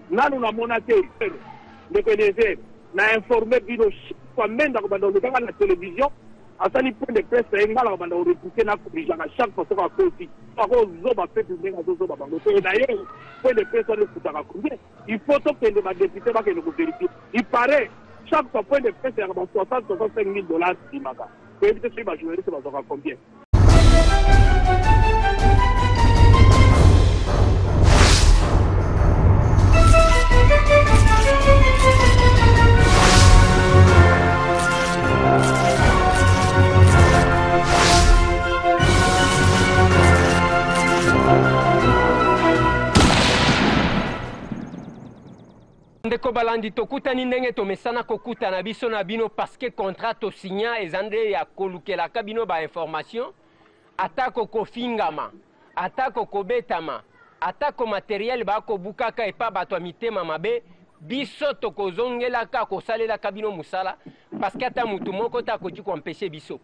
nanu na monate de connaître na informer bino kwa menda ko bando kanga na télévision asali point de presse engala ko bando repousser na kubija na chaque fois ko kosi ko zoba fait ndenga zoba bango to d'ailleurs point de presse on écoute ka combien il faut que les députés ba que nous vérifier il paraît chaque fois point de presse ya ba 65 000 dollars imaka que éviter ces ba journalistes ba zoka combien. Ndeko balandi tokutani ndenge tomesana kokutana biso na bino parce que contrat to signa ezande ya kolukelaka bino ba information atako kofingama atako kobetama atako matériel ba ko bukaka epa bato mitema mabe biso tokozongelaka kosalelaka bino musala parce que ata mutu moko ta koji ko empêcher biso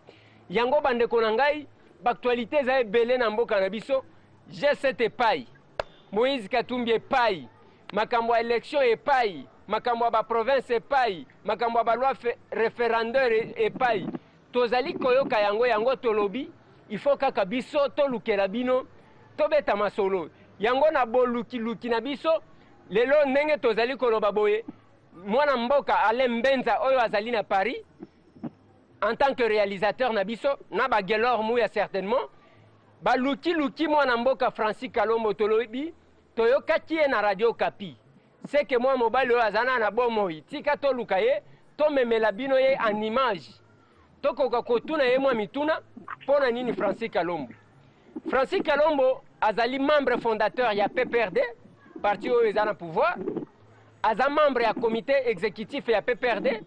yango bandeko na ngai baktualité za ebele na mboka na biso G7 epai Moïse Katumbi epai makambo élection epai makambo ba province epai makambo ba loi référendaire epai tozali koyoka yango tolobi il faut kaka biso tolukela bino tobeta masolo yango na boluki na biso lelo ndenge tozali koloba boye mwana mboka Alain Mbenza oyo azali na Paris en tant que réalisateur na biso na ba Gelor Mouya certainement ba luki mwana mboka Francis Kalombo tolobi toyoka tie na radio Kapi c'est que moi mobile azana na bomoi tika to lukaye to memela bino ye en image to koka kotuna ye mwa mituna pona nini Francis Kalombo azali membre fondateur ya PPRD parti oyo ezana pouvoir aza membre ya comité exécutif ya PPRD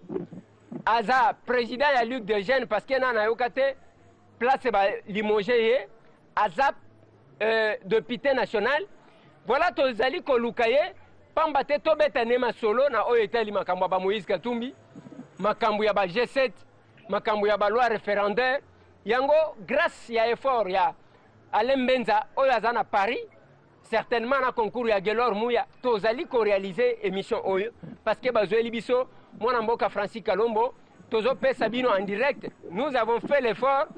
aza président ya Ligue des jeunes parce que na yokate place ba limogé ye aza député national. Voilà tozali kolukaye pamba te tobeta ne masolo na oyo etali makambo ba Moïse Katumbi makambo ya ba G7 makambo ya ba loi référendaire yango grâce ya effort ya Alain Mbenza oyo azana Paris certainement na concours ya Gelor Mouya tozali ko réaliser émission oyo parce que bazweli biso mwana mboka Francis Kalombo tozo pesa bino en direct. Nous avons fait l'effort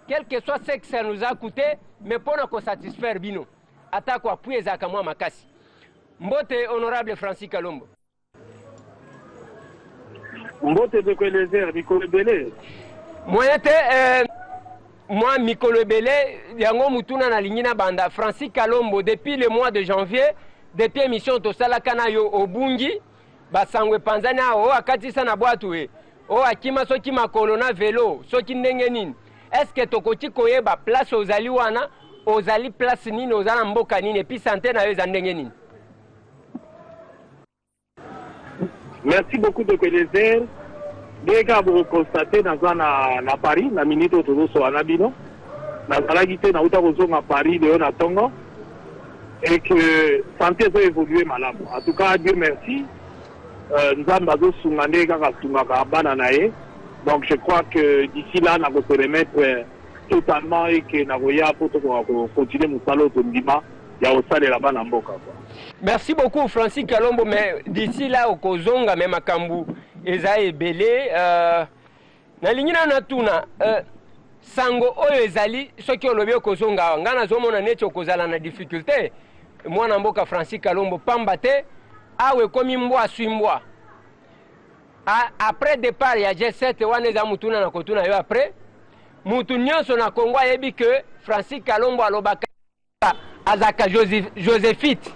quel que soit ce que ça nous a coûté mais pour nous satisfaire bino atako appuyer za kamwa makasi mbote honorable Francis Kalombo mbote de Kwelezer Mikolo Belé moyete moi Mikolo Belé yango mutuna na lingina banda Francis Kalombo depuis le mois de janvier depuis émission to sala kana yo obungi basangwe panzana o akatisa na bwatu e o akima soki makolo na vélo soki ndenge nini est-ce que tokoti koyeba place ozali wana ozali place nini ozala mboka nini et puis santé na yo ndenge nini. Merci beaucoup de Kwelezer. Dès que vous constatez dans Paris na minute autour so anabino na salagité na uta kozonga Paris de na Tongo et que santé a évolué malamu. En tout cas Dieu merci. Nous avons sungane kaka sungaka bana nae. Donc je crois que d'ici là na ko se remettre totalement et que nagoya pour continuer musalo tondima ya osale la bana mboka. Merci beaucoup Francis Kalombo mais d'ici là au kozonga même makambu eza ebele na lingina na tuna sango oyo ezali soki olobi kozonga ngana zomona neti okozala na difficulté mwana mboka Francis Kalombo pamba te awe komi mbwa swimbwa après départ ya G7 wana eza mutuna na kotuna yo après mutu nyonso na Kongo ayebi que Francis Kalombo alobaka azaka Joséphite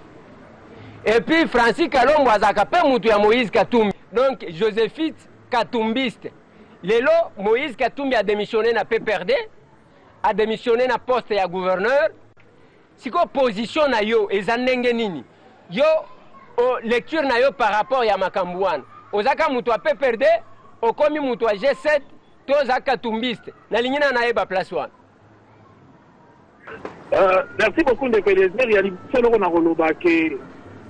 et puis Francis Kalombo azaka pe mutu ya Moïse Katumbi donc Joséphite Katumbiste lelo Moïse Katumbi a démissionné na PPRD a démissionné na poste ya gouverneur siko position na yo eza ndenge nini yo lecture na yo par rapport ya makambu wana ozaka mutu a PPRD okomi mutu a G7 toza Katumbiste na lingina na eba place wana. Merci beaucoup de Kwelezer ya lisolo na koloba ke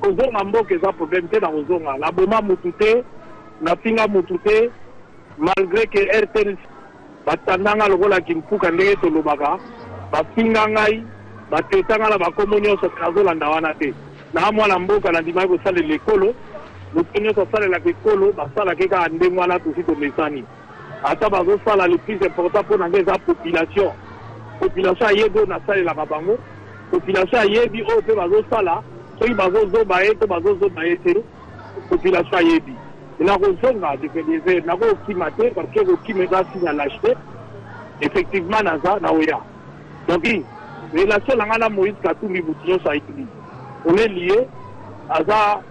kozonga mboka eza problème te na kozonga la boma mutu te na finga mutu te malgré que RTL batandanga lokola kimpuka ndenge tolobaka bafinga ngai batetanga na bakomo nyonso nazolanda wana te na mwana mboka na ndima kosala lekolo moto nyonso asalelaka ekolo basalaka kaka ndenge wana tosi tomesani ata bazosala le plus important mpo na ngai eza population ayebi oyo nasalelaka bango population ayebi oyo mpe bazosala soki bazozoba ye to bazozoba ye te population ayebi nakozonga dependeze nakokima te parce que kokima eza signe à lâcheté effectivement naza na oya donc relation na ngai na Moïse Katumbi butu nyonso ayebi on est lié aza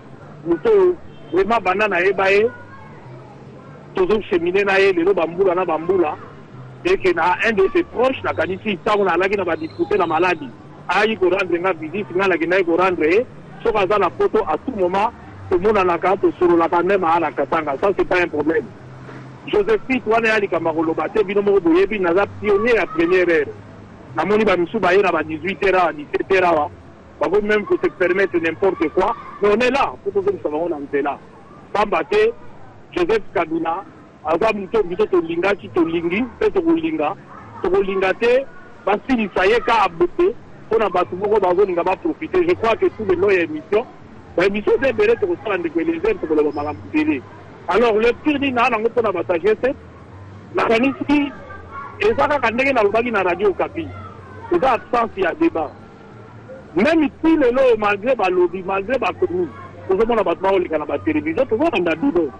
moto vraiment banda nayeba ye tozochemine na ye lelo bambula na bambula eke na un de ses proches nakanisi ntango nalaki na badifute na maladi ayi korendre nga visite nga nakendaki korendre ye soki aza na poto à tout moment tomonanaka tosololaka nde maa na katanga ça c'est pas un problème Joséphine wana ya likambo koloba te bino moko boyebi naza pionnier ya première heure namoni bamisu baye na ba 18 heures à 17 heures awa bako même que se permettre n'importe quoi mais on est là pour tozongisa bango na nzela pamba te Joseph Kabila aza moto biso tolingaki tolingi mpe tokolinga te basilisa ye ka abote mpo na bato moko bazolinga baprofite je crois que tout le long ya émission baémission eza ebele tokosala ndeko elezere tokoloba makambo ebele alors le pire nini naa nango mpo na batage te nakanisi eza kaka ndenge nalobaki na radio Okapi eza absence ya débat même si lelo malgré balobi malgré bakomi tozomona bato baoleka na batelevizio tozolanda duno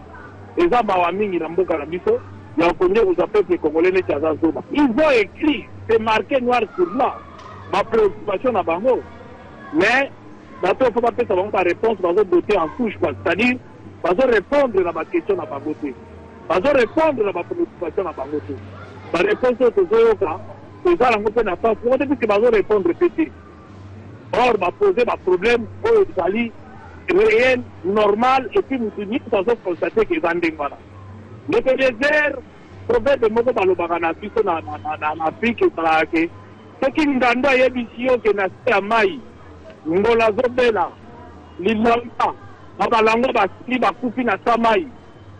eza mawa mingi na mboka na biso ya kokonde koza peuple congolais neti aza zoba ils ont écrit c'est marqué noir sur blanc bapréoccupation na bango mais bato fo bapesa bango baréponse bazodote en couche quoi c'est-à-dire bazorépondre na baquestion na bango te bazorépondre na bapréoccupation na bango te baréponse oyo tozoyoka eza nango mpe na face moko te puisque bazorépondre pe te or bapose baproblème oyo ezali réel, normal, et puis nous avons constaté que c'est un débat. Le désert, prophète de Moko Balobara na Afrique, ce qui nous donne une émission qui est à Maï, Ngola Zobela, Lilamba, Babalango Basi, Bakupi na Samaï,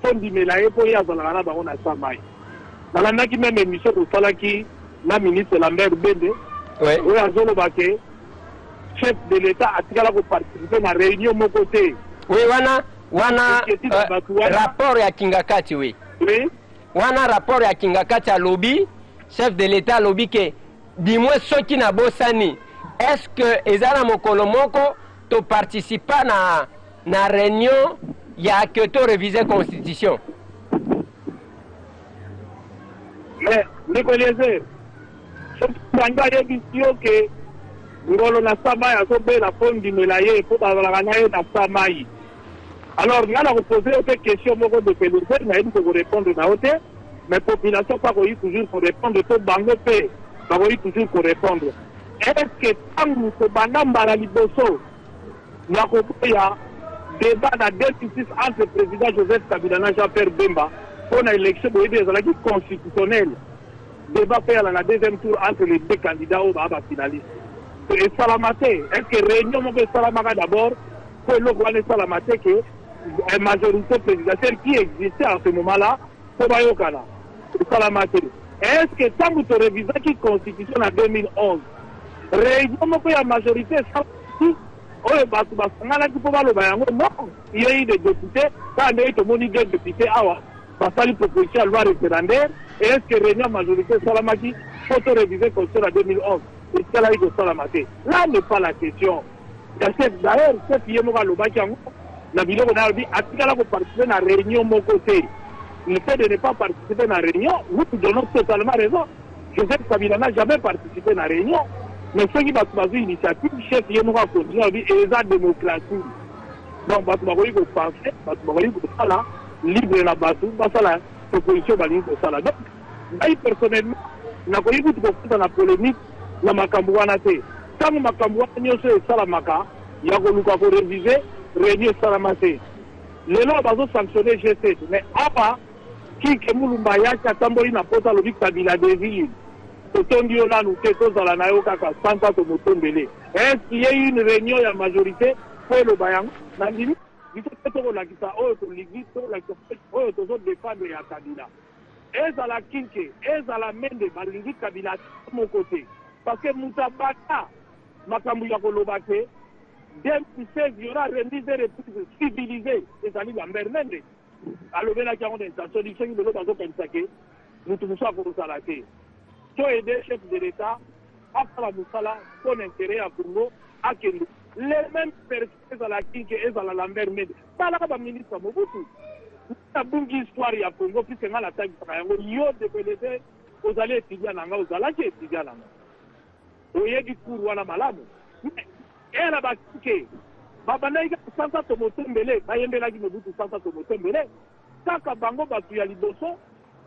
Fondi Melaye, Poya Zalana Barona Samaï. Dans la même émission, au Salaki, la ministre Lambert Bende, oui, à Zolobake, chef de l'État a tiré la participer à la réunion mon côté. Oui, wana rapport ya Kingakati oui. Oui. Wana rapport ya Kingakati à lobby, chef de l'État lobby que dis-moi ceux qui na bosani. Est-ce que ezala mokolo moko to participer na réunion ya que to réviser constitution? Mais les connaissez. Je suis que ngolo na samai azobe la fondi melaye po bazalaka na ye na samai. Alors nga na poser autre question moko de pelouse na yebi ko répondre na ote mais population pas koyi toujours ko répondre to bango pe ba koyi toujours ko répondre. Est-ce que tangu ko banda mbala liboso na ko ya débat na 2006 entre président Joseph Kabila na Jean-Pierre Bemba pour la élection de l'élection constitutionnelle débat fait à la deuxième tour entre les deux candidats au baba finaliste. Et Salamate, est-ce que réunion mon Salamaka d'abord pour le gouvernement Salamate que la majorité présidentielle qui existait en ce moment-là pour Bayokana Salamate. Est-ce que tant que tu révises qui constitution en 2011 réunion mon la majorité Salamate oh batu basangana qui peut pas le bayango non il y a eu des députés quand il y a eu tout le monde des députés awa basali proposition à loi référendaire et est-ce que réunion majorité Salamaki faut réviser constitution en 2011? Et c'est là que Salamate. Là n'est pas la question. D'ailleurs, c'est qui est mon galobaki en la vidéo qu'on a dit, à participer à la réunion mon côté. Le fait de ne pas participer à la réunion, nous donnons totalement raison. Joseph Kabila n'a jamais participé à la réunion. Mais ceux qui battent une initiative, chef Yémoura continue à dire, et la démocratie. Donc, Batoumagoyi ko penser, Batoumagoyi ko sala, libre la Batou, Basala, proposition Balingo ko sala. Donc, personnellement, n'a pas eu de dans la polémique. Na makambo wana te tango makambo wana nyonso esalamaka ya koluka ko réviser réunion esalamate lelo bazo sanctionner G7 mais apa kike mulumba yaki atamboli na pota lobi Kabila deville totondi yo nanu te tozala na yo kaka santa tomotombele est-ce qu'il y a une réunion ya majorité pour le bayango na ndimi biso te tokolakisa oyo toligi oyo tozo défendre ya Kabila ezala kinke ezala mende balingi Kabila mon côté parce que Moutabaka, makambu ya kolobake, 2016, il y aura remise des reprises civilisées des amis Lambert Mende. Alors, il y a des solutions qui ne sont pas nous tous à Kourosalake. Tu as aidé le chef de l'État à faire la Moussala, son intérêt à Congo, à Kendo. Les mêmes personnes à la Kinke et à la Lambert Mende. Pas là, le ministre Mobutu. La bonne histoire à Congo, puisque dans la taille de yo de PDC, vous allez étudier en anglais, vous allez étudier en anglais. Vous avez du cours ou à la malade. Et là, babanaïga santa tomotombele bayembelaki Mobutu santa tomotombele kaka bango bato ya liboso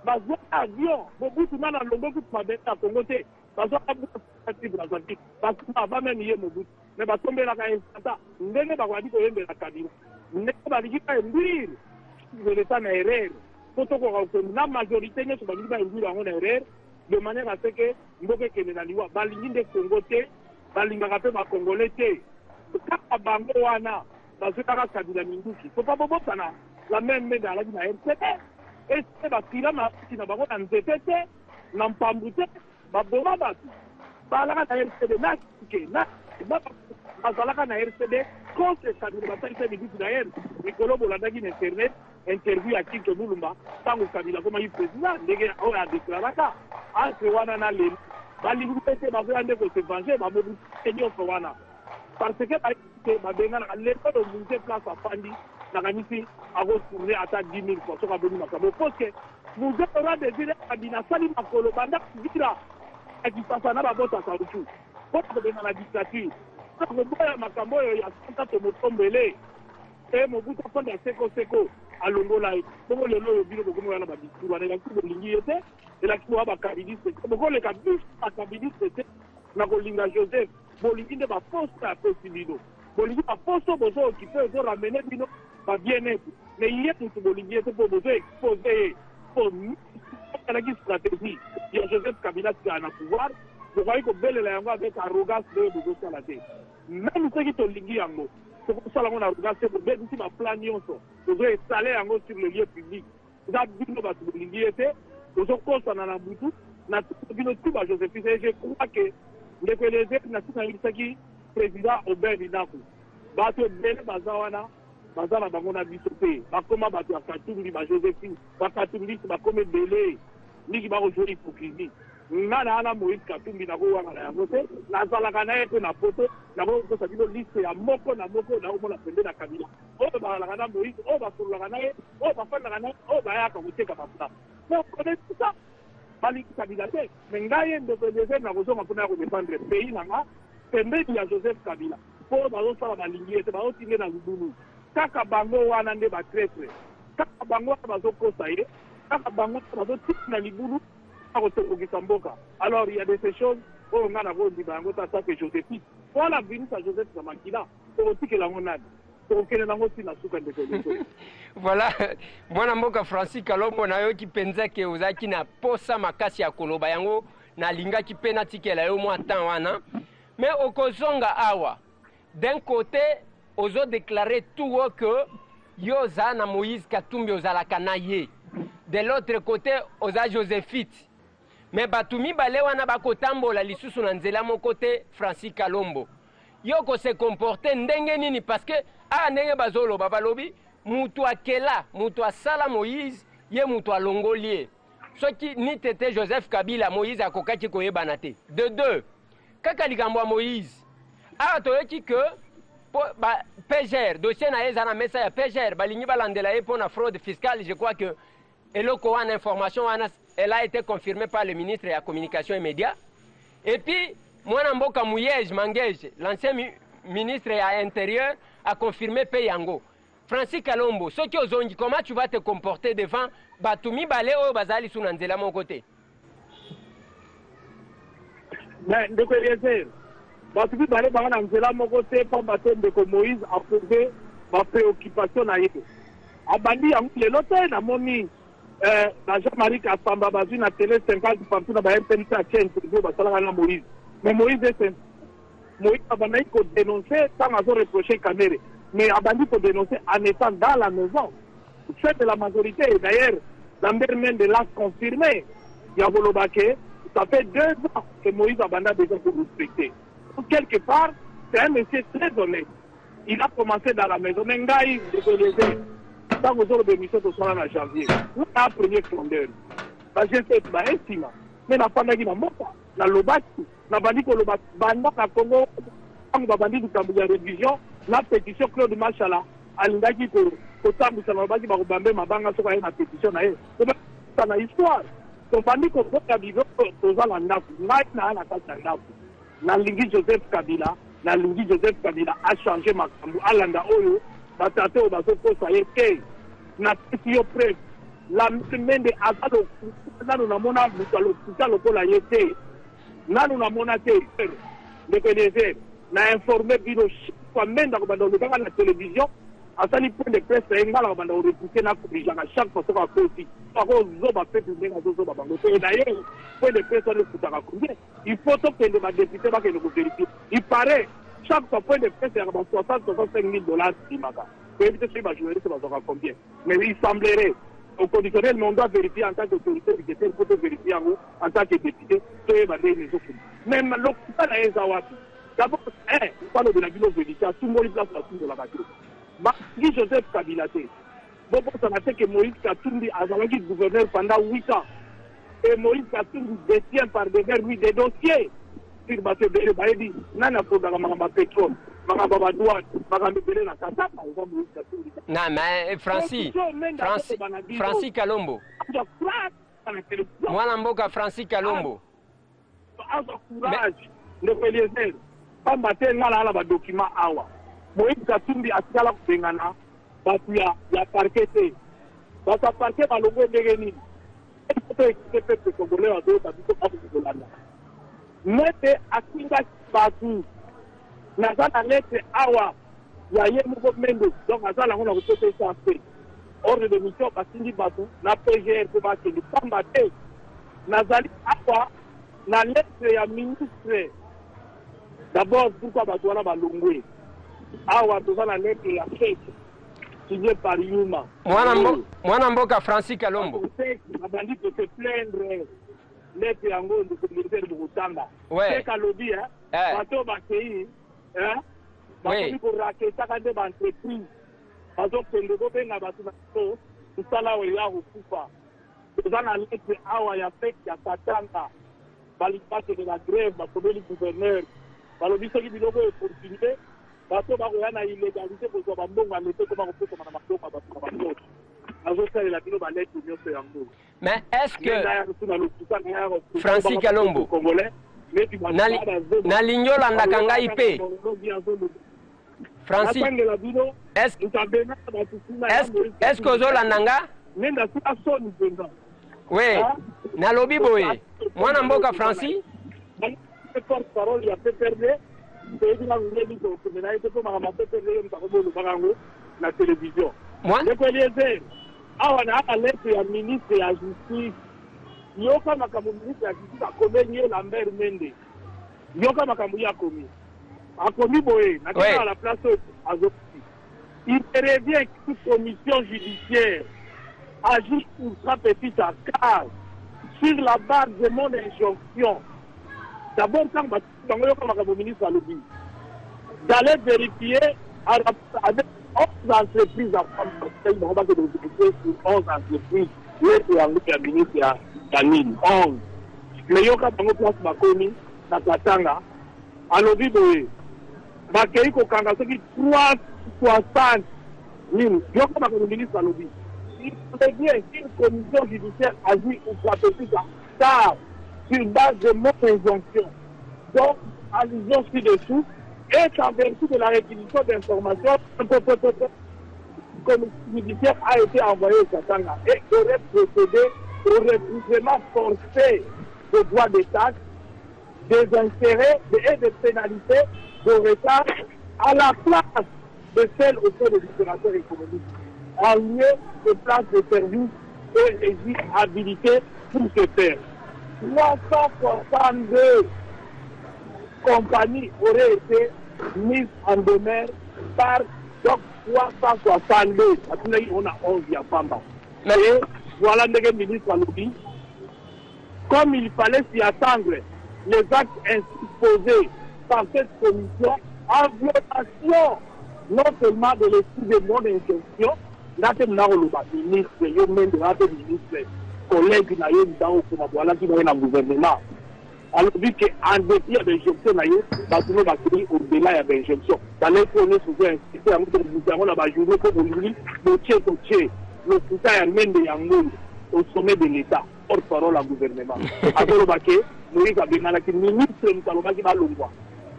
bazwa avion Mobutu nana longoki mabete ya Kongo te bazwa Brazzaville basuma bamemi ye Mobutu me batombelaka insanta ndenge bakoki koyembela Kabila ndenge balingi baembwire leta na erreur po tokoka kokende na majorité nyonso balingi baembwire yango na erreur de manière à ce que mboka ekende na liwa balingi nde Kongo te balingaka mpe bakongole te kaka bango wana bazwekaka Kabila minduki faut pas bobosana la même mende alaki na RCD ese basila mati na bango na nzete te na mpambu te baboma bato balaka na RCD na kike na bazalaka na RCD contre Kabila basalisa minduki na ye mikolo bolandaki na internet interview ya Kinto Mulumba ntango Kabila komaki président ndenge oyo adeklaraka entre wana na lelo balingi pete bazoya nde kosevange bamobu te nyonso wana parce que babengana lelo de monter place à Fandi nakanisi akotourne ata 10 000 fois soki aboni makambo parce que vous aura désiré Kabila sali makolo banda vira akipasa na babotaka lutu po kobenga na dictature koboya makambo oyo ya santa tomotombele e Mobutu afanda sekoseko alongola ye bongo lelo oyo bino bokomoya na badiscours wana elaki bolingi ye te elaki boya bakabiliste bokoleka biso bakabiliste te na kolinga Joseph bolingi nde baposte apesi bino bolingi baposte bozo okipe ozo ramene bino babien-être mais ye mutu bolingi ye te mpo bozo expose ye po alaki stratégie ya Joseph Kabila tika na pouvoir bokoki kobelela yango avec arrogance nde oyo bozosala te même soki tolingi yango tokosala yango na arrogance te bobebisi baplan nyonso bozo esale yango sur le lieu public eza bino bato bolingi ye te bozokosana na butu na bino tu bajosephine et je crois que ndeko eleze na sika nayebisaki président Aubert Binaku bato ebele baza wana baza na bango na biso te bakoma bato ya Katumbi bajosephine bakatumbisi bakoma ebele mingi bakozwa hypocrisie nga na ana Moïse Katumbi nakowanga na yango te nazalaka na ye mpe na poto nakokosa bino liste ya moko na moko nakomona pembe na Kabila oyo bazalaka na Moïse oyo basololaka na ye oyo bafandaka na ye oyo bayaka koteka bapla donc kone tuta balingi Kabila te me ngai ye ndeko eleze nakozonga mpona ya kodefendre pays nanga pembeni ya Joseph Kabila mpo bazosala balingi ete bazotinge na libulu kaka bango wana nde batretre kaka bango wana bazokosa ye kaka bango wana bazotika na libulu akotokokisa mboka alors il y a de ces choses oyo ngai nakondima yango tata ke Josephine wana vinisa Joseph na makila tokotikela yango nani tokokende nango ntina suka ndeko eleze voilà mwana mboka Francis Kalombo nayoki mpenza ke ozalaki na posa makasi ya koloba yango nalingaki mpe natikela yo mwa temps wana mais okozonga awa d'un côté ozodéclare tout haut que yo oza na Moïse Katumbi ozalaka na ye de l'autre côté oza Josephine mais bato mibale wana bakotambola lisusu na nzela moko te Francis Kalombo yo kose comporte ndenge nini parce que ndenge bazoloba balobi mutu akela mutu asala Moïse ye mutu alongoli ye soki ni tete Joseph Kabila Moïse akokaki koyebana te de deux kaka likambo ya Moïse toyoki ke PGR dossier na ye eza na mesa ya PGR balingi balandela ye mpona fraude fiscale je crois que eloko wana information wana elle a été confirmée par le ministre de la Communication et Médias. Et puis, Mwana Mboka Mouyej Mangeje, l'ancien ministre de l'Intérieur, a confirmé Peyango. Francis Kalombo, ce qui est dit, comment tu vas te comporter devant Batoumi Baleo Bazali Sunanzela mon côté? Mais, de quoi dire? Batoumi Baleo Bazali mon côté, pour que Moïse a posé ma préoccupation à lui. Abandi, les lotés, na moni. Jean-Marie Kassamba bazwi na télé 50 partout na ba-MPNC à chaîne interview basalaka na Moïse mais Moïse abandaki kodénoncer ntango azoreproche Kamere mais abandi kodénoncer en étant dans la maison chef de la majorité et d'ailleurs Lambert Mende l'a confirmé ya koloba ke ça fait 2 ans que Moïse abanda déjà pour respecter donc quelque part c'est un monsieur très honnête il a commencé dans la maison. Mais Ngaï, tant que vous bénissez au soir en janvier, nous avons un premier fondeur. J'ai fait ma estime. Mais la femme qui m'a monté, la lobati, la bandit que le banda à Congo, quand on bandit du Cambodge révision, la pétition Claude Machala, à l'indaki que Tambu Salabaki va rebamber ma banque sur la pétition. C'est une histoire. Donc, bandit que vous avez vu, vous avez un naf, Joseph Kabila, na Lungi Joseph Kabila a changé ma kambu alanda oyo batate o basoko sayete na tio preuve la semaine de azalo nanu na mona butalo tutalo kola yete nanu na mona te de connaître na informé bino kwa menda ko bando dans la télévision asali point de presse ngala bando réputé na kubija na chaque fois ko kosi ko zoba pe ndenga zoba bango te d'ailleurs point de presse le futaka combien il faut que les députés va que nous vérifier il paraît chaque point de presse il y a 65 000 $. Peut-être que les journalistes vont combien. Mais il semblerait, au conditionnel, on doit vérifier en tant qu'autorité budgétaire, il faut vérifier en tant que député, que les autres. Même l'hôpital à Ezawati, d'abord, on parle de la ville vérifiée, tout le monde place la tour de la radio. Si Joseph Kabila, bon, ça n'a fait que Moïse Katumbi a été gouverneur pendant 8 ans. Et Moïse Katumbi détient par devers lui des dossiers. Non, mais Francis Kalombo. Moi, Mboka Francis Kalombo. Le PLSR, pas matin, là, le document awa. Moïse Katumbi a tiré Bengana, Batia, ya parqueté. Bata parquet à l'ongo de Réni. Et peuple congolais à d'autres habitants de l'Anda. Nete akinga batu nazana nete awa ya ye moko mendo donc azala ngona ko tete ça fait ordre de mission basindi batu na PGR ko ba kindi pamba te nazali awa na lettre ya ministre d'abord pourquoi batu wana balongwe awa tozana lettre ya fête signé par Yuma mwana mboka Francis Kalombo abandi ko se plaindre lettre yango de communauté de Butanga. C'est qu'à lobby, bateau bakei, bateau pour raquer ça quand des entreprises, bateau pour le gouvernement na bateau na to, tout ça là où il y a au pouvoir. Dans la lettre awa ya fait ya Katanga, balipasse de la grève, bateau le gouverneur, balobi soki biloko opportunité, bateau ba na illégalité pour so bambonga l'été comment on peut comme na bateau bateau. Mais est-ce que Francis Kalombo na lignola ndakanga ipe Francis est-ce que Zolandanga oui na lobi boye mwana mboka Francis porte-parole ya PPRD la télévision. Awa na lettre ya ministre ya justice yoka makambo ministre ya justice akomeli Lambert Mende yoka makambo ya akomi boye na à la place azopti il revient que toute commission judiciaire agit ultra petite à cas sur la base de mon injonction d'abord quand yoka makambo ministre alobi d'aller vérifier avec 11 entreprises à prendre, on va se développer sur 11 entreprises. Et la ministre à Danil, 11. Mais il y a une place Bakomi, na Katanga, à l'Obiboé. Bakei Kokanga, ce qui 360 000. Il y a un ministre à l'Obi. Il faut bien qu'une commission judiciaire agit ou stratégique tard, sur base de mon injonction. Donc, allusion ci-dessous. Et en vertu de la réquisition d'informations, le comité judiciaire a été envoyé au Katanga et aurait procédé au recouvrement forcé de droits de taxes, des intérêts et des pénalités de retard à la place de celles auprès des opérateurs économiques, en lieu de place de service et régie habilité pour ce faire. 362 compagnies auraient été mise en demeure par donc 362. On a 11 à Pamba. Et voilà le ministre Alobi. Comme il fallait s'y attendre, les actes ainsi posés par cette commission en violation non seulement de l'esprit de bonne intention, nate mnakoloba ministre, yo mende nate ministre, collègue na yo ndao kuma voilà qui va na gouvernement. Alors dit que en dépit de l'injonction na yo, batuno bakiri au-delà ya l'injonction. Dans les premiers sujets, c'est un gouvernement na ba journée pour lui, le tché, le soutien ya mende ya ngolo au sommet de l'État, porte-parole à gouvernement. Alors baké, Moïse Abengala qui ministre Mutalobaki ba longwa,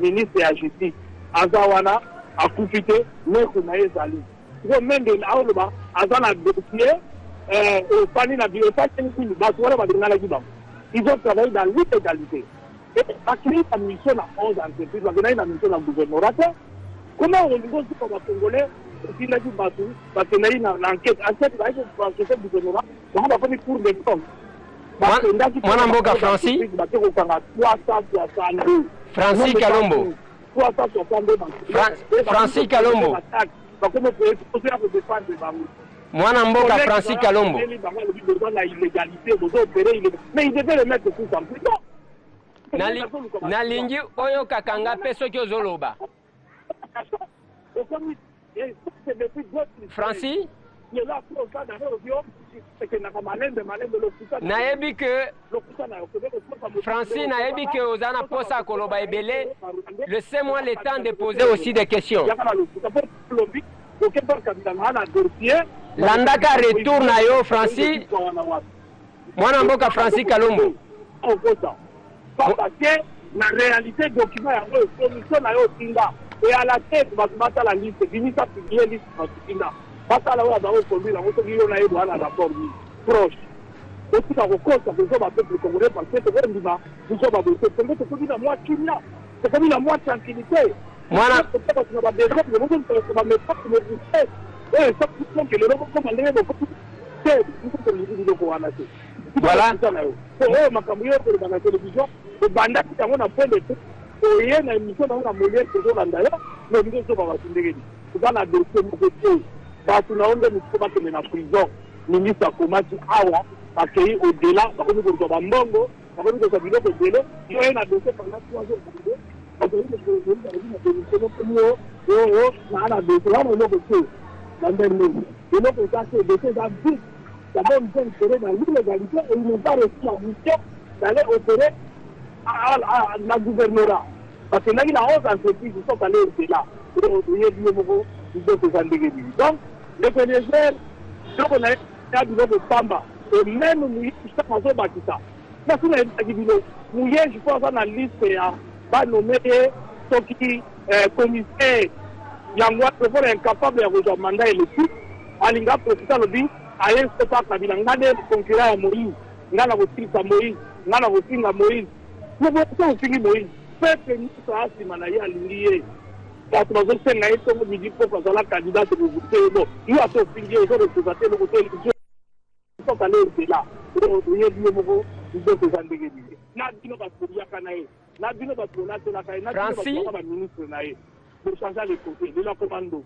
ministre ya justice, azawana a coupité notre naïe Zali. Vous même de l'Aoloba, Azana dossier, au panier na ils ont travaillé dans l'illégalité. Et à créer sa mission à 11 entreprises, à créer la mission à gouvernement. Comment on dit que les Congolais, s'il a dit Batou, parce qu'il y a une enquête, enquête du gouvernement, on va faire pour des comptes. Mwana mboka Francis Francis Kalombo. Francis Kalombo. Mwana mboka Francis Kalombo. Mais il devait le mettre sous en prison. Nalingi oyo kakanga peso ki ozoloba. Francis nayebi que Francis nayebi que ozana posa koloba ebele, laissez-moi le temps de poser aussi des questions. Landaka retour na yo Francis mwana mboka Francis Kalombo. Parce que la réalité document ya commission na yo tinga et à la tête batata la liste vinisa publier liste tinga batala wa ba conduire la moto yo na yo na rapport ni proche aussi ça recompte que ça va peuple congolais parce que c'est vraiment nous sommes à dossier c'est comme la moi kimia c'est comme la moi tranquillité Mwana va déjà le monde se va mettre pour le succès et ça tout que le logo comme aller beaucoup c'est tout le monde ko wana c'est voilà oh makambo yo pour la télévision le banda qui t'a point de tout et na émission na Molière que zo landa yo no biso so ba tindegedi ça na dossier mo ko ba tunaomba msikoba kwenye na prison ministre akomati awa akei au-delà bakomi ko ba mbongo bakomi ko sabilo ko dele yo na dossier pendant 3 jours bakomi ko na na dossier na no ko so ndende no ko ça c'est dossier ça vite d'abord ils ont opéré dans l'illégalité et ils n'ont pas reçu la mission d'aller opérer à la gouvernorat. Parce que là, il y a 11 entreprises qui sont allées au-delà. Donc, le PDG, donc on a un de Pamba, et même nous, nous sommes bâtissants. Parce que nous, je pense dans la liste, pas nommé qui commissaire, Yangwa, préfère incapable de rejoindre le mandat et le tout, Alinga, professeur Lobby, aye sepa kabila ngade concurrent ya Moïse ngana kotika Moïse ngana kotinga Moïse pour ça fingi Moïse peuple ni ça simana ya lingiye quand nous sommes senga eto mo bidi pour faire la candidat de voter bon il a tout fingi et représenter le côté ils sont allés là il y a du mo ils sont présenter ngedi na dino ba kuria kanae na dino ba tona tona kai na dino ba ministre nae pour changer les côtés de la commando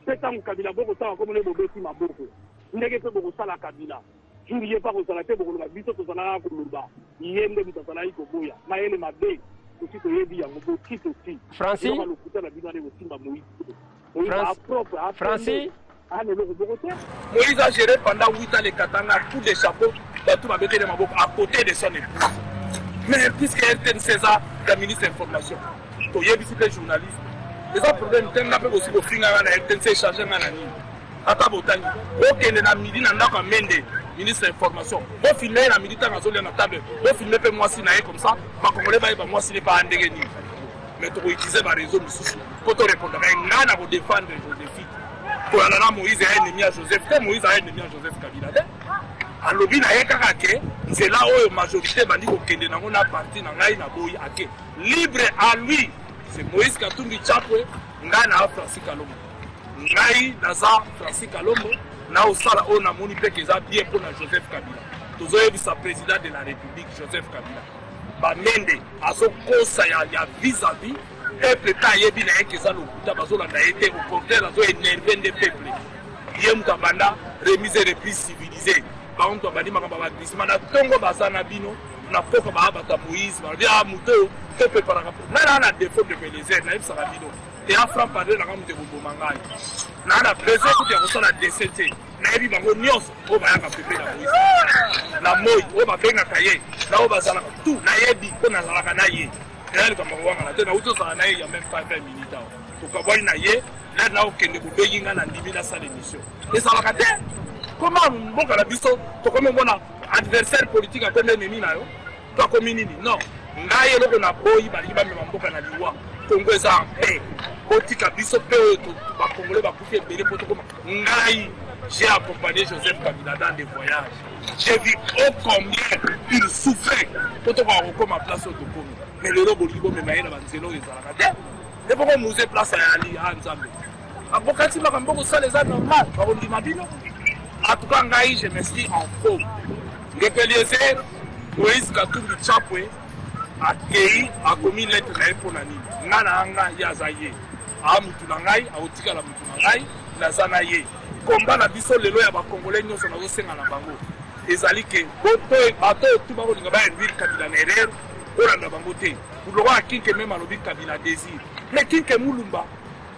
c'est quand Kabila boko ça comme les bobeti maboko ndenge pe boko sala Kabila juriye pa ko sala te boko ba biso to sala ko luba yende mita sala iko boya na ele mabe aussi to yebi ya ngo kito ti Francis Francis Moïse a géré pendant 8 ans les Katanga tous les chapeaux tout ma bête de maboko à côté de son épouse mais puisqu'elle était César la ministre de l'information to yebi c'est journaliste les autres problèmes tenga pe aussi ko finga na RTNC chargé na nani ata botani okende na midi na ndako mende ministre de l'information on filmer na midi tanga zolia na table on filmer pe moi si na comme ça ba congolais ba moi si n'est pas ndenge ni mais to utiliser ba réseau mususu pour te répondre ngana ko défendre le défi pour la Moïse est ennemi à Joseph que Moïse est ennemi à Joseph Kabila alobi na yeka ke nzela oyo majorité bandi ko kende na ngona parti na ngai na boyi ake libre à lui. C'est Moïse Katumbi Chapwe, Ngana Francis Kalombo. Ngai Naza Francis Kalombo, na osala ona moni pe keza bien pour Joseph Kabila. Tozoye visa président de la République Joseph Kabila. Ba mende azo kosa ya vis-à-vis peuple ta yebi na keza lokuta bazola na été au contraire azo énerver des peuples. Yemta banda remise reprise civilisée. Par contre bandi makamba ba glissement na tongo bazana bino na poko ba bata Moïse ba dia muto pepe par rapport na défaut de Bélézer na ça rabino et un franc parler dans le Bomangai. N'a besoin de recevoir la DCT. N'a eu bango nios au Bayaka Pépé la Moïse. La Moïse, au Babenga Kaye, là au Bazala, tout, n'a yebi, qu'on a la Ganaye. Et là, comme on va la auto ça n'a même pas 20 minutes. Pour qu'avoir une aïe, là, n'a aucun de Boubéing à la salle d'émission. Et ça va gâter. Comment on va la biso, comme on adversaire politique à peine les mina, toi comme mini, non. N'a eu le Napoï, Baliba, mais on va la loi. Congo est en paix. Politique à biso, Congolais va pousser le pour tout comme Ngaï. J'ai accompagné Joseph Kabila dans des voyages. J'ai vu combien il souffrait pour avoir ma place au Tokomi. Mais le lobo libo me maïna banzelo les alakade. Et pourquoi nous est place à Ali à Nzambe. Abokati Makamboko ça les a normal. Par on dit Mabino. En tout cas, Ngaï, je m'inscris en faux. Ngepeliezer, Moïse Katumbi Chapwe, accueilli, a commis lettre pour Nani. Nana Anga Yazaye. A Mutunangaï, a Otika la Mutunangaï, Nazanaye. Combat la biso lelo ya ba Congolais nyonso na kosenga na bango ezali ke bato tout bango linga ba envie Kabila na erreur olanda bango te pour le roi Kinke même alobi Kabila désir mais Kinke Mulumba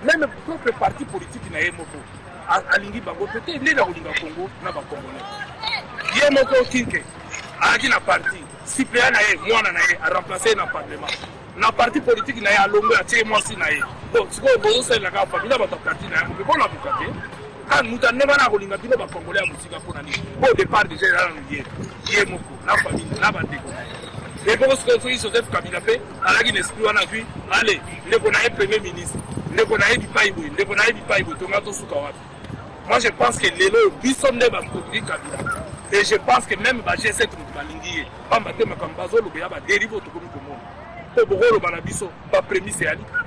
même propre parti politique na yemoko alingi bango te te ndela kolinga Congo na ba Congolais yemoko Kinke aki na parti suppléant na ye mwana na ye a remplacer na parlement na parti politique na ye alongo ya tie mwasi na ye bon siko bozo sala ka famille ba parti na ye ko na bukate quand nous avons dit que les Congolais au départ déjà il y a la famille, la bande. Et pour ce que Joseph Kabila fait, il a esprit, on a vu, allez, le premier ministre, le Païbou, moi je pense que les lois sont des Kabila. Et je pense que même si G7 Malingi, dérive au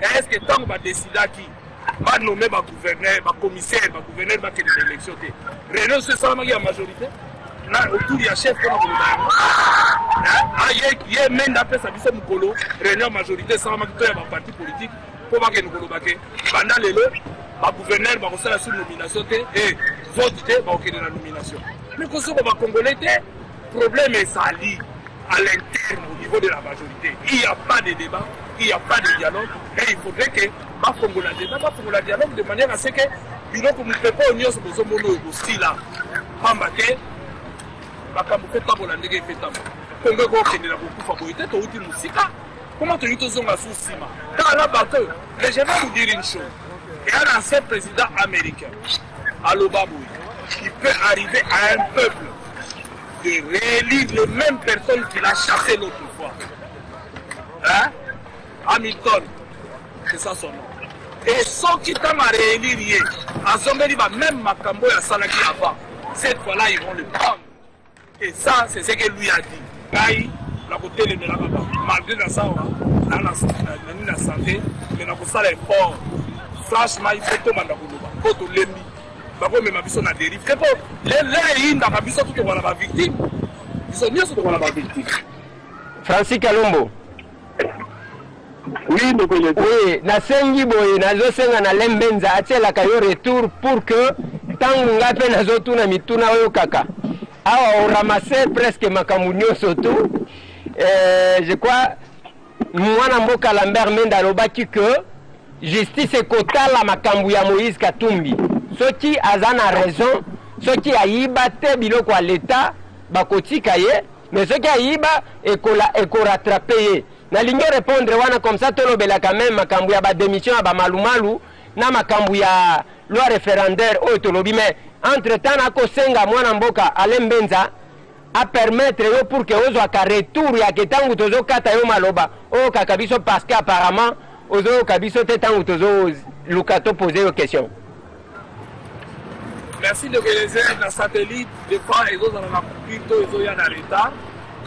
est-ce que tant que décider qui va nommer ma gouverneur, ma commissaire, ma gouverneur va qu'il y ait des élections. Réunion, c'est ça, il y a majorité. Autour, il y a chef comme il y a même d'après sa mission Mukolo, réunion majorité, ça va qu'il y ait un parti politique pour que nous colobaquer. Pendant les lots, ma gouverneur va recevoir la nomination et vote va qu'il y ait la nomination. Mais quand on va Congolais, le problème est sali à l'interne au niveau de la majorité. Il n'y a pas de débat, il n'y a pas de dialogue et il faudrait que ma Fongola dialogue de manière à ce que nous ne faisons pas union sur nos monos aussi là. Pambake, Bakamu fait pas pour la négative fait pas. Congo qui est là beaucoup favorité, tu as dit musica. Comment tu as dit zonga sous Sima? Dans la bataille, mais je vais vous dire une chose. Il y a un ancien président américain, Alobabou, qui peut arriver à un peuple de réélire les mêmes personnes qu'il a chassé l'autre fois. Hein? Hamilton, c'est ça son nom. Et ceux qui t'ont à réélire, à Zombeli, même Makambo et Salaki avant, cette fois-là, ils vont le prendre. Et ça, c'est ce que lui a dit. Gaï, la côté de la malgré la santé, mais la côté est fort. Franchement, il faut tout le monde. Il faut tout le monde. Bako me mabiso na dérive. Que pour les inda mabiso tout on va victime. Ils sont mieux sur on va victime. Francis Kalombo. Oui, donc oui, na sengi boye na zo senga na lembenza atela kayo retour pour que tangu ngape na zo tuna mituna oyo kaka. Awa on ramassait presque makamunyo surtout. Je crois mwana mboka Lambert Menda lobaki que justice ekotala makambu ya Moïse Katumbi. Soki azana raison, soki ayiba te biloko à l'état bakotika ye, mais soki ayiba eko rattraper ye. Na lingi répondre wana comme ça tolobela quand même makambu ya ba démission ba malumalu na makambu ya loi référendaire o tolobi mais entre temps na ko senga mwana mboka Alembenza a permettre yo pour que ozo ka retour ya ketangu tozo kata yo maloba o kakabiso parce que apparemment ozo kabiso te tangu tozo lukato poser yo question. Merci de réaliser dans satellite, des fois, ils ont un plutôt, ils ont un retard.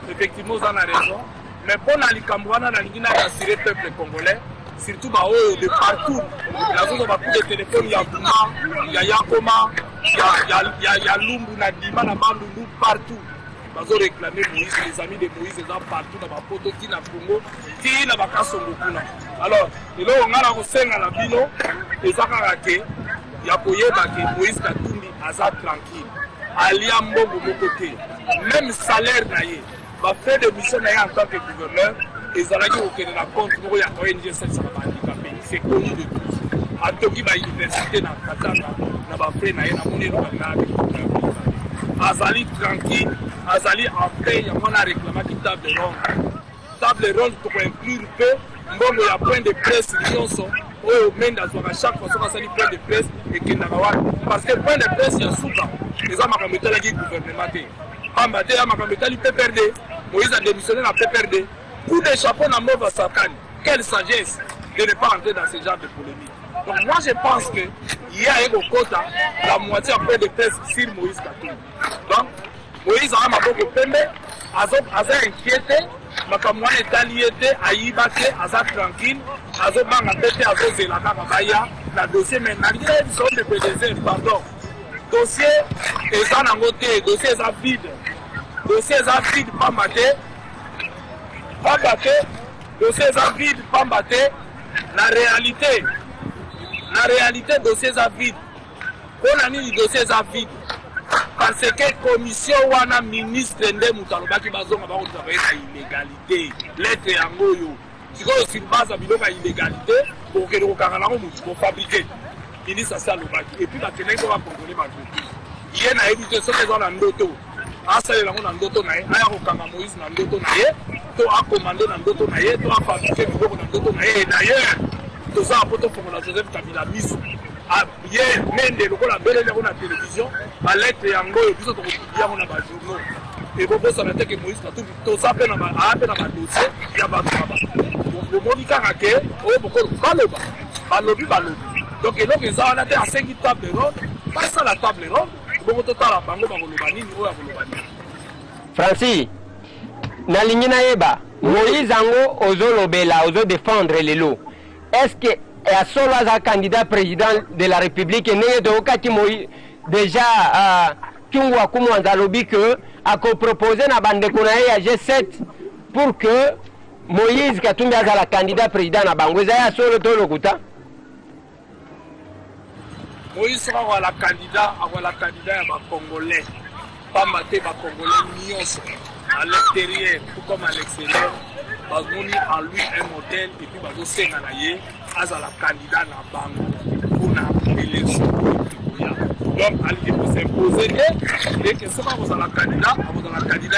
Effectivement, ils ont raison. Mais pour les Cambouana, ils ont assuré le peuple congolais, surtout de partout. Il y a beaucoup de téléphones, il y a Bouma, il y a Yakoma, il y a Lumbu, Nadima, Namandou, partout. Ils ont réclamé Moïse, les amis de Moïse, ils sont partout dans la photo, qui n'a Congo, qui n'a pas Kassongo. Alors, ils ont un la bino, ils ont raqué. Il y a Moïse Katumbi aza tranquille. Alia Mbongo Mokote. Même salaire naïe. Va faire des missions en tant que gouverneur. Et Zalagi au Kenya compte pour y a ONG 700 handicapés. C'est connu de tous. atoki bauniversité na Katanga na bafre na ye namoni elobangaka azali tranquille azali en paix yango na réclamaki table ronde tokoinclure mpe mbongo ya point de presse nyonso oyo mende azwaka chaque fois soki asali point de presse ekendaka wana parce que point de presse ya suka eza makambo etalaki gouvernement te pamba te ya makambo etali PPRD Moïse a démissionné na PPRD coup de chapeau na Mova Sakani. Quelle sagesse de ne pas entrer dans ce genre de polémique. Donc moi je pense que il y a un quota la moitié après de presse sur Moïse Katumbi. Donc Moïse a maboko pembe aza inquiété makamwa etaliété ayibate aza tranquille azo banga tete azo zelaka kabaya na dossier mais na lié zone de PDG pardon dossier eza nango te dossier eza vide pambate dossier eza vide pambate na réalité dossier eza vide mpona nini dossier eza vide parce que commission wana ministre nde moto alobaki bazonga bakotravaye na illégalité lettre yango oyo sikoyo sur base ya biloko ya illégalité bokende kokanga nango motu kofabrike ministre asi alobaki epuis bakendeki to bakontrole bagrupie ye nayebi te soki eza na ndoto asalela yango na ndoto na ye aya kokanga Moïse na ndoto na ye to akomande na ndoto na ye to afabrike biloko na ndoto na ye d'ailleurs toza po tofongola Joseph Kabila miso ye mende lokola belele yango na télévision balette yango oyo biso tokopublie yango na bajournaux ebobosana te ke Moïse Katumbi toza mpe aa mpe na badossier ya bato na bato omoni kaka ke oyo bokolo balobi donc eloko eza wana te asengi table ronde basala table ronde bongo totala bango bakoloba nini oyo akoloba nini. Francis nalingi nayeba Moïse yango ozolobela ozodefendre lelo est-ce que et solo as un candidat président de la République et n'est donc Moïse déjà Tungwa Koumanza lobby que a proposé na bande konaye à G7 pour que Moïse Katumbi a la candidat président na bango ya solo to lokuta Moïse sera la candidat ya ba congolais pas maté ba congolais nyonso à l'intérieur tout comme à l'extérieur bazoni en lui un modèle et puis bazo senga na ye azala candidat na bango pour na élection donc ali pour s'imposer et que sera la candidat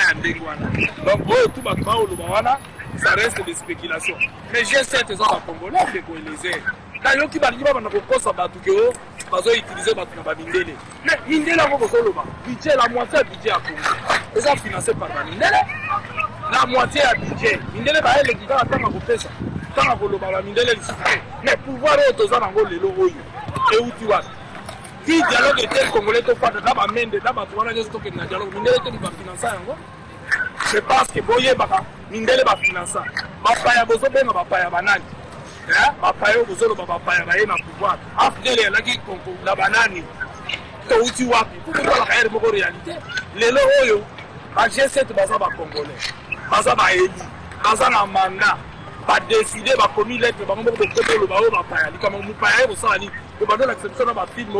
ya ndenge wana donc oyo tout bato baoloba wana ça reste des spéculations mais G7 eza ba congolais de koeleze nayoki balingi babanda kokosa bato ke o bazo utiliser bato na bamindele mais mindele yango kozoloba budget la moitié ya budget ya Congo eza financé par bamindele la moitié à budget mindele ba ele kika tanga kopesa tanga koloba ba mindele lisusu mais pouvoir oyo toza nango lelo oyo euti wapi ti dialogue était congolais to fata na ba mende na bato wana nyonso tokende na dialogue mindele te ba financer yango je pense que boyebaka mindele ba financer bapaya bozobenga bapaya banani bapaya oyo bozoloba bapaya baye na pouvoir afdele yalaki na banani touti wapi kukolaka ere moko réalité lelo oyo ba G7 baza ba congolais baza baeli baza na mandat badeside bakomi lettre bango moko bokotoloba oyo bapaya likama mopaya ye kosala nini kobanda na exception na bafilme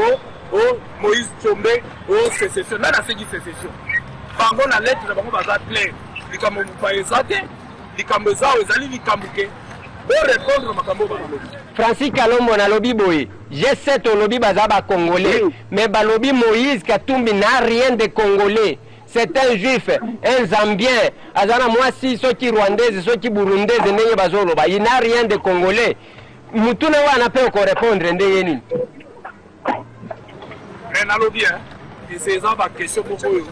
o Moïse Tshombe o sécession nani asengi sécession bango na lettre na bango baza clair likambo mopaya eza te likambo eza oyo ezali likambo ke borépondre na makambo oyo balobi. Francis Kalombo na lobi boye G7 olobi baza ba congolais mais balobi Moïse Katumbi n'a rien de congolais. C'est un juif, un zambien, azana mwasi soki rwandaise, soki burundaise ndenge bazoloba. Il n'a rien de congolais. Mutuna wana pe ko répondre ndenge nini. Mais nalobi et c'est ça ba question beaucoup yo.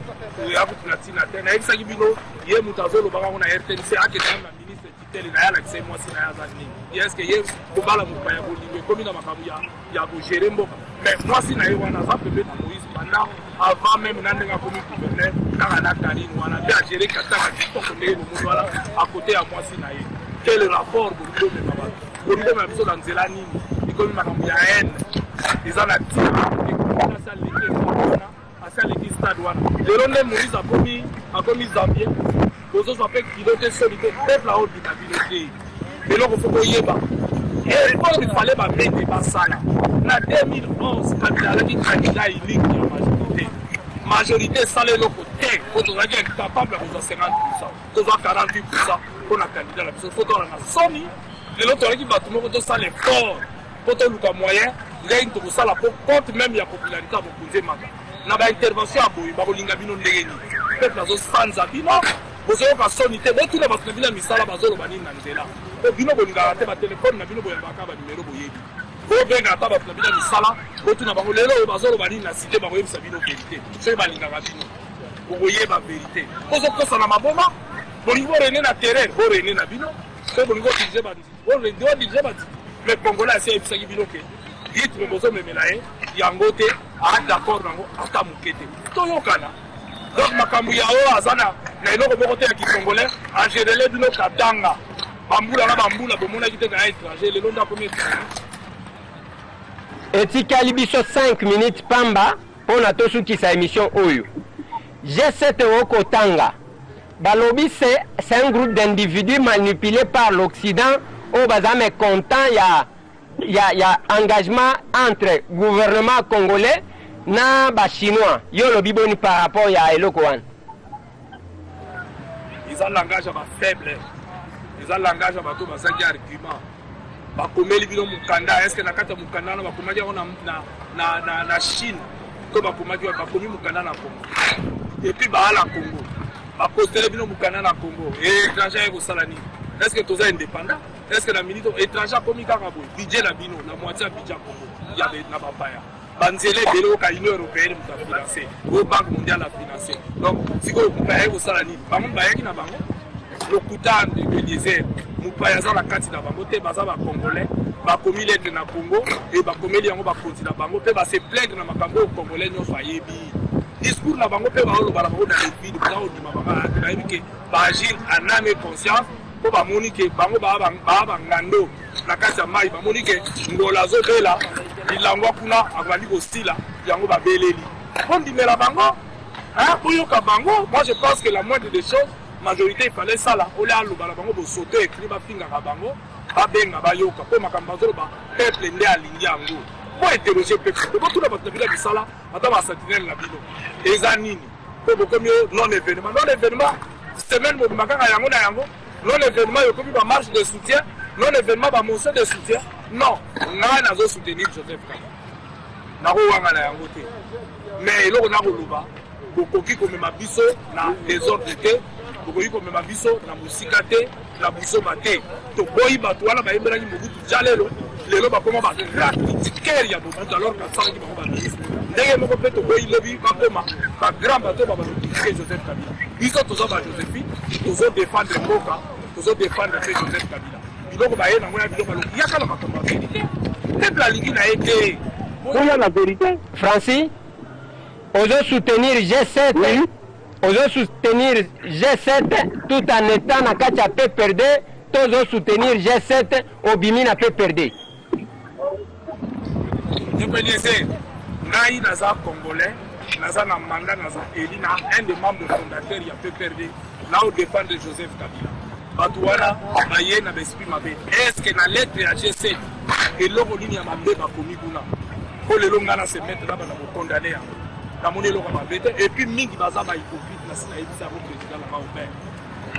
Ya kutina tena. Na ibisa kibino ye mutazolo baka na RTNC aketana ministre titele na yala kise mwasi na yazani. Est-ce que ye kubala mupaya bolingo komi na makabu ya ko gérer mboka. Mais mwasi na ye wana za pembe na Moïse bana avant même n'andega comme gouverneur car la Karine wana bien gérer kataka kitoko ndenge momuntu wala à côté ya mwasi na ye quel rapport bolingo même biso na nzela nini ikomi makambo ya haine eza na ti asaleki stade wana lelo nde Moïse akomi zambien bozozwa mpe pilote solide peuple aobina bino te eloko fo koyeba effort il fallait bamete basala na 2011 kabila alaki candidat unique ya majorité sala eloko te po tozalaki incapable ya kozwa 50%, tozwa 48% mpona candidat na biso fo tozala na soni lelo tozalaki bato moko tosala effort pour tout le moyen ngayi to sala pour compte même ya popularité bokonze maka na ba intervention aboyi ba kolinga bino ndenge ni peuple azo sanza bino bozoyoka soni te botuna bato na bino ya misala bazoloba nini na nzela po bino bolingaka te batelefone na bino boyambaka banimero boyebi bobenga ata bato na bino ya misala botuna bango lelo oyo bazoloba nini na site bakoyebisa bino verité soki balingaka bino bokoyeba verité bozokosa na maboma bolingi borene na terrain borene na bino soki bolingi odirige bati mais congolais asi ayebisaki bino ke rythme bozomemela ye yango te d'accord nango ata moke te toyokana donc makambo ya oyo aza na eloko moko te ya kicongolais angérele bino katanga bambula na bambula bomonaki te na étranger lelo ndakomi etikali biso 5 minutes pamba mpona tosukisa émission oyo G7 okotanga balobi c'est un groupe d'individus manipulés par l'Occident au baza mécontent y a engagement entre gouvernement congolais na ba chinois yo lobi boni par rapport ya eloko wana ils ont langage ba faible ils ont langage ba to basaki argument ba komeli bino mukanda est-ce que na kata mukanda na ba komaki na Chine to ba komaki ba komi mukanda na Congo et puis ba ala Congo ba postele bino mukanda na Congo et étranger ko salani est-ce que toza indépendant est-ce que la minute étranger komi kaka boy budget la bino la moitié budget Congo ya na bapaya banzele belo ka Union européenne muta financer au banque mondiale a financer donc siko mupaya ko salani bango bayaki na bango lokuta de désert mupaya za la kati na bango te baza ba congolais ba komi lettre na Congo et ba komeli yango ba konti na bango pe ba se plaindre na makambo congolais nyoso ayebi discours na bango pe ba olo bala bango na vide ba o dima ba na yebike ba agir en âme et conscience po ba monike bango ba ngando na kati ya mai ba monike ngola zo bela ilangwa kuna akwali ko stila yango ba beleli on dimela bango hein boyoka bango moi je pense que la moindre des choses majorité il fallait ça là ole aloba la bango bo sauter écrit ba finga ka bango ba benga ba yoka po makamba zo ba peuple nde alingi yango po interroger peuple po tout na ba tabila bisala ata ba sentinelle na bino ezanini po bokomi non événement semaine mo makanga yango na yango non événement yokomi ba marche de soutien non événement ba motion de soutien non nga nazo soutenir Joseph Kabila nako wanga na yango te mais eloko na koloba bokoki komema biso na désordre te bokoki komema biso na mosika te na busoma te toboyi bato wana bayembelaki mobutu ja lelo bakoma bacritiquere ya mobutu alors kasalaki bango baministre ndenge moko mpe toboyi lobi bakoma bagrand bato babalokritike Joseph Kabila biso toza bajosephine tozodefendre mboka tozodefendre mpe Joseph Kabila biloko baye nango ya biloko baloki yakala makambo ya verité peuple alingi na ye te oya la vérité Francis ozo soutenir G7 oui. Ozo soutenir G7 tout en étant na kati ya PPRD tozo soutenir G7 obimi na PPRD Ekweleze ngai naza congolais naza na mandat naza élu na un des membres fondateurs ya PPRD na o défendre Joseph Kabila bato wana baye na baesprit mabe est-ce que na lettre ya G7 eloko nini ya mabe bakomi kuna po lelo nga na se mettre na bana kokondane yango namoni eloko mabe te et puis mingi baza bahypocrite na sina yebisa yango président na baober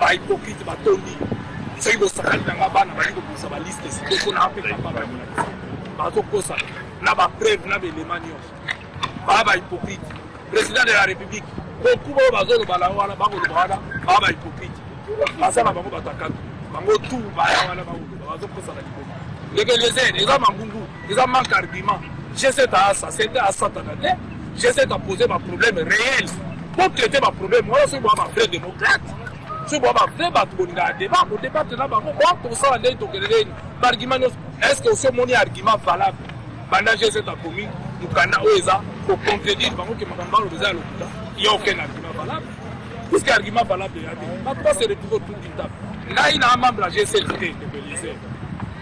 bahypocrite batondi soki bosakali nanga bana bali kobusa baliste siko na ape kapaba yakolakisa bazokosa na bapreuve na baelema nyonso baa bahypocrite président de la république beaucoup bao bazoloba na wana bakoloba wana baa bahypocrite baza na bango batakatu bango tu baya wana bazokosa na liboma ndenge les eza mangungu eza manque argument G7 asa c'était asatana te G7 a posé ma problème réel pour traiter ma problème moi c'est moi ma frère démocrate c'est moi ma frère batkoninga débat pour débattre na bango bon pour ça ndenge tokelele argument est-ce que aussi mon argument valable pendant G7 a commis mukanda oeza pour contredire bango que makambo loza lokuta il y a aucun argument valable puisque argument valable ya ma pas se retrouver tout une table ngai na membre la G7 de Belize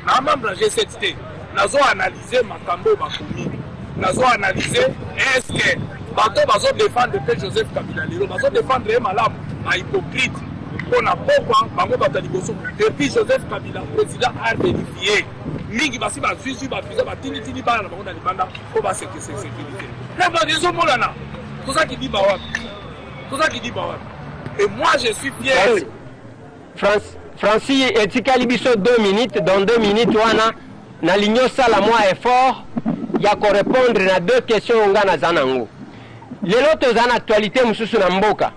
na membre la G7 nazo analyser makambo bakomi nazo analyser est-ce que bato bazo défendre pe Joseph Kabila lelo bazo défendre malamu ma hypocrite pona pokwa bango batali boso depuis Joseph Kabila président a vérifié mingi basi ba suivi ba visa ba tini bana bango na libanda ko ba sécurité là ba disons molana tout ça qui dit ba et moi je suis fier Francis etikali biso 2 minutes dans 2 minutes wana na linyo sala moi effort ya ko répondre na deux questions nga na zanango lelo toza na actualité mususu na mboka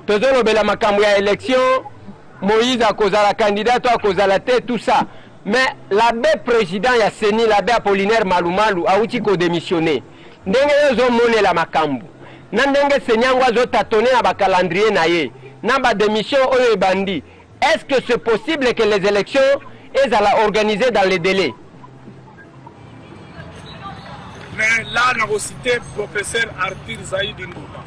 tozolobela makambo ya élection Moïse a kozala candidat a kozala te tout ça mais l'abbé président ya Seni l'abbé Apollinaire Malumalu a uti ko démissionner ndenge yozo monela makambo na ndenge Senyango azo tatone na ba calendrier na ye na ba démission oyo ebandi. Est-ce que c'est possible que les élections soient organisées dans les délais? Mais là, on a cité le professeur Arthur Zaïd Ngouba.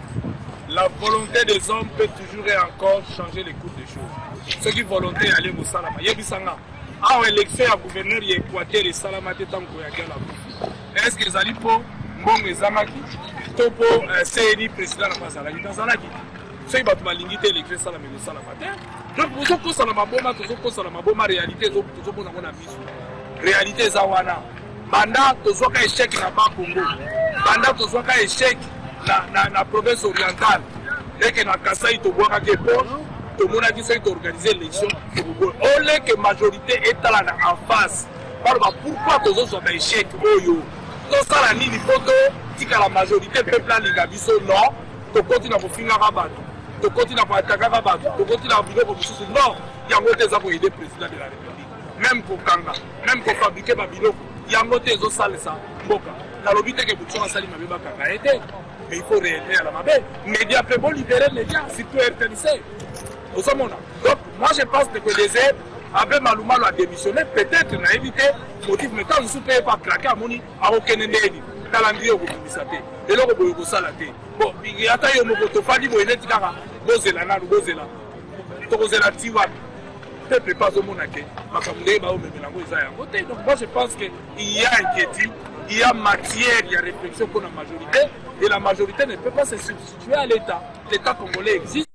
La volonté des hommes peut toujours et encore changer les cours des choses. Ceux qui volonté aller au Salama. Yebisanga. En élection à gouverneur, il y a Équateur et Salama tant qu'on y a la. Est-ce que Zali pour Mbong Zamaki, Topo CNI président de la Mazalagi dans Zalagi? Ceux qui ont l'ingité élection Salama et Salama. Donc, vous avez ça la réalité, réalité zawana. Banda tozoka échec na ba Congo. Banda tozoka échec na province orientale. Et que na Kasai to boka ke bon, to mona ki c'est organiser l'élection. On est que majorité est là en face. Pourquoi tozoka ba échec oyo? To sala nini poto tika la majorité peuple linga biso non, to continue ko finga rabato. To continue à attaquer Rabato, to continue à vivre comme ceci. Non, il y a un côté pour aider le président de la République. Même pour Kanga, même pour fabriquer Babilo, il y a un côté qui ça. Boka. Dans le but que vous soyez salé ma Kanga été, mais il faut réellement à la mabé. Médias peut bon libérer les médias, surtout RTNC. Donc, moi je pense que les aides avec Malumalu a démissionné, peut-être n'a évité motif, mais quand vous ne pouvez pas claquer à Moni, à aucun ennemi. Calendrier au Boumisate. Et là, on peut salater. Bon, il y a taillé au Mokoto, pas dit, vous êtes là, vous êtes là, vous êtes là. Vous êtes là, Tiwa. Peuple pas au Monaké. Donc, moi, je pense qu'il y a inquiétude, il y a matière, il y a réflexion pour la majorité. Et la majorité ne peut pas se substituer à l'État. L'État congolais existe.